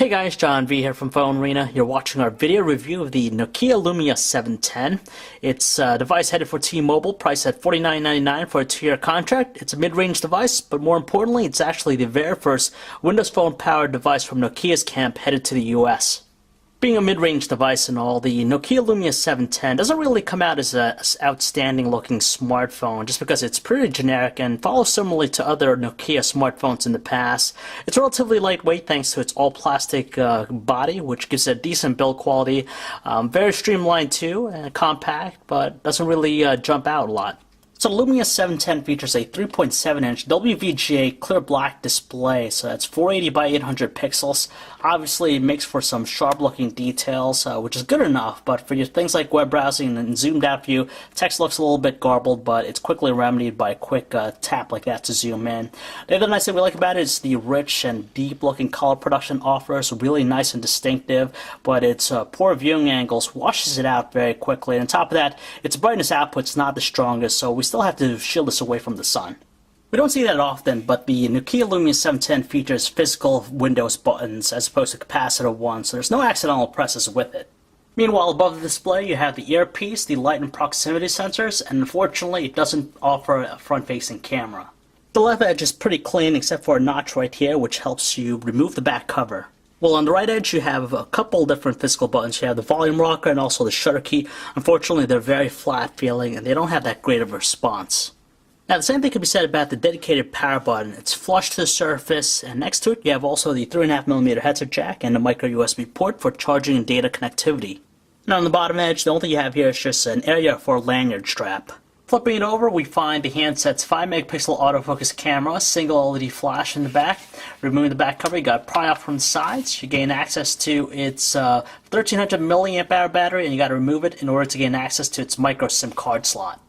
Hey guys, John V here from Phone Arena. You're watching our video review of the Nokia Lumia 710. It's a device headed for T-Mobile, priced at $49.99 for a 2-year contract. It's a mid-range device, but more importantly, it's actually the very first Windows Phone-powered device from Nokia's camp headed to the US. Being a mid-range device and all, the Nokia Lumia 710 doesn't really come out as an outstanding-looking smartphone just because it's pretty generic and follows similarly to other Nokia smartphones in the past. It's relatively lightweight thanks to its all-plastic body, which gives it decent build quality. Very streamlined too, and compact, but doesn't really jump out a lot. So Lumia 710 features a 3.7-inch WVGA clear black display, so that's 480 by 800 pixels. Obviously, it makes for some sharp-looking details, which is good enough, but for your things like web browsing and zoomed-out view, text looks a little bit garbled, but it's quickly remedied by a quick tap like that to zoom in. The other nice thing we like about it is the rich and deep-looking color production offers, really nice and distinctive, but its poor viewing angles washes it out very quickly. And on top of that, its brightness output's not the strongest, so we still have to shield this away from the sun. We don't see that often, but the Nokia Lumia 710 features physical Windows buttons as opposed to capacitive ones, so there's no accidental presses with it. Meanwhile, above the display you have the earpiece, the light and proximity sensors, and unfortunately it doesn't offer a front-facing camera. The left edge is pretty clean except for a notch right here which helps you remove the back cover. Well, on the right edge you have a couple different physical buttons. You have the volume rocker and also the shutter key. Unfortunately, they're very flat feeling and they don't have that great of a response. Now, the same thing can be said about the dedicated power button. It's flush to the surface, and next to it you have also the 3.5mm headset jack and a micro USB port for charging and data connectivity. Now on the bottom edge, the only thing you have here is just an area for a lanyard strap. Flipping it over, we find the handset's 5-megapixel autofocus camera, single LED flash in the back. Removing the back cover, you got pry off from the sides. You gain access to its 1300 milliamp hour battery, and you got to remove it in order to gain access to its micro SIM card slot.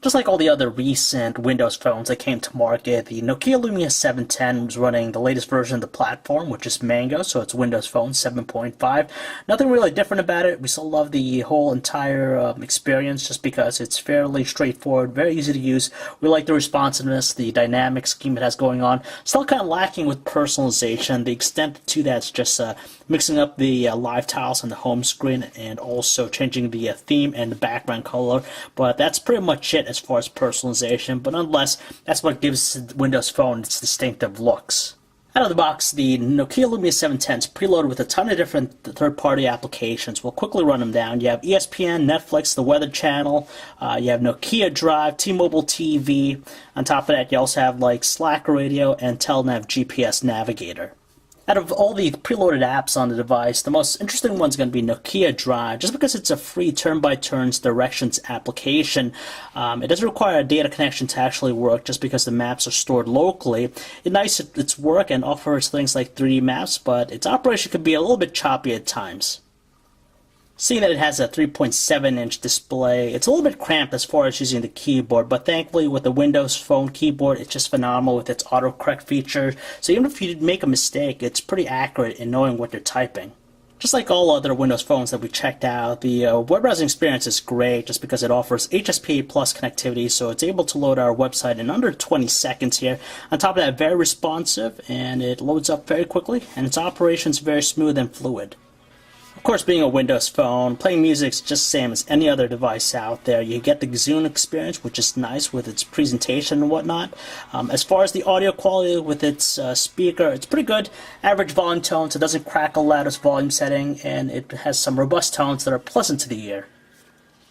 Just like all the other recent Windows phones that came to market, the Nokia Lumia 710 was running the latest version of the platform, which is Mango, so it's Windows Phone 7.5. Nothing really different about it. We still love the whole entire experience just because it's fairly straightforward, very easy to use. We like the responsiveness, the dynamic scheme it has going on. Still kind of lacking with personalization. The extent to that's just mixing up the live tiles on the home screen and also changing the theme and the background color, but that's pretty much it as far as personalization, but nonetheless, that's what gives Windows Phone its distinctive looks. Out of the box, the Nokia Lumia 710 is preloaded with a ton of different third-party applications. We'll quickly run them down. You have ESPN, Netflix, the Weather Channel, you have Nokia Drive, T-Mobile TV. On top of that, you also have like Slack Radio and Telenav GPS Navigator. Out of all the preloaded apps on the device, the most interesting one's going to be Nokia Drive, just because it's a free turn-by-turns directions application. It doesn't require a data connection to actually work, just because the maps are stored locally. It's nice its work and offers things like 3D maps, but its operation can be a little bit choppy at times. Seeing that it has a 3.7-inch display, it's a little bit cramped as far as using the keyboard, but thankfully with the Windows Phone keyboard, it's just phenomenal with its autocorrect feature, so even if you make a mistake, it's pretty accurate in knowing what you're typing. Just like all other Windows phones that we checked out, the web browsing experience is great just because it offers HSPA Plus connectivity, so it's able to load our website in under 20 seconds here. On top of that, very responsive, and it loads up very quickly, and its operation is very smooth and fluid. Of course, being a Windows Phone, playing music is just the same as any other device out there. You get the Zune experience, which is nice with its presentation and whatnot. As far as the audio quality with its speaker, it's pretty good. Average volume tones, it doesn't crackle loud as volume setting, and it has some robust tones that are pleasant to the ear.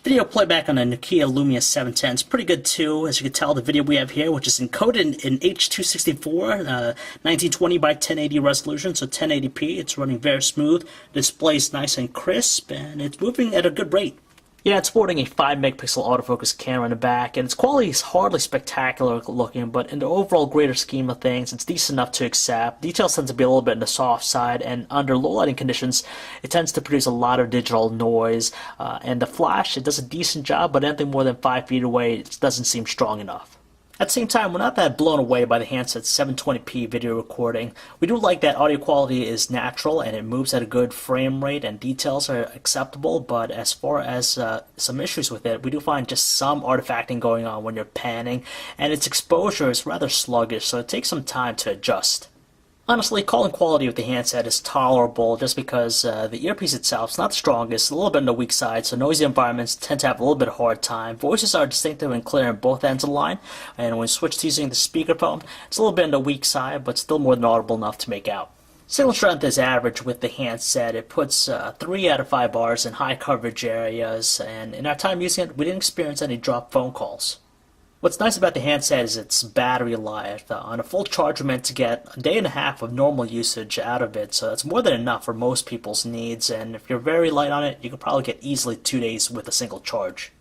Video playback on the Nokia Lumia 710 is pretty good too. As you can tell, the video we have here, which is encoded in H.264, 1920 by 1080 resolution, so 1080p. It's running very smooth. The display is nice and crisp, and it's moving at a good rate. Yeah, it's sporting a 5-megapixel autofocus camera in the back, and its quality is hardly spectacular looking, but in the overall greater scheme of things, it's decent enough to accept. Details tend to be a little bit on the soft side, and under low lighting conditions, it tends to produce a lot of digital noise. And the flash, it does a decent job, but anything more than 5 feet away, it doesn't seem strong enough. At the same time, we're not that blown away by the handset's 720p video recording. We do like that audio quality is natural and it moves at a good frame rate and details are acceptable, but as far as some issues with it, we do find just some artifacting going on when you're panning, and its exposure is rather sluggish, so it takes some time to adjust. Honestly, calling quality with the handset is tolerable just because the earpiece itself is not the strongest, a little bit on the weak side, so noisy environments tend to have a little bit of a hard time. Voices are distinctive and clear on both ends of the line, and when you switch to using the speakerphone, it's a little bit on the weak side, but still more than audible enough to make out. Signal strength is average with the handset. It puts 3 out of 5 bars in high coverage areas, and in our time using it, we didn't experience any dropped phone calls. What's nice about the handset is its battery life. On a full charge, we're meant to get a day and a half of normal usage out of it, so that's more than enough for most people's needs, and if you're very light on it, you can probably get easily 2 days with a single charge.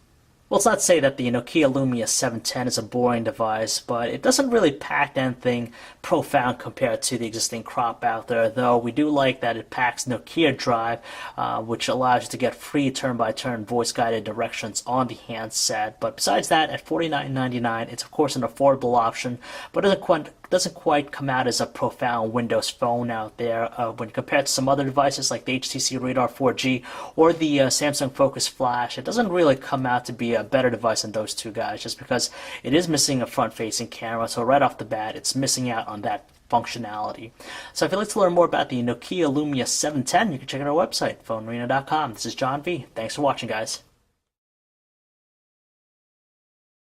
Well, let's not say that the Nokia Lumia 710 is a boring device, but it doesn't really pack anything profound compared to the existing crop out there, though we do like that it packs Nokia Drive, which allows you to get free turn-by-turn voice-guided directions on the handset. But besides that, at $49.99, it's of course an affordable option, but doesn't quite come out as a profound Windows phone out there when compared to some other devices like the HTC Radar 4G or the Samsung Focus Flash. It doesn't really come out to be a better device than those two guys just because it is missing a front-facing camera, so right off the bat it's missing out on that functionality. So if you'd like to learn more about the Nokia Lumia 710, you can check out our website, phonearena.com. This is John V. Thanks for watching, guys.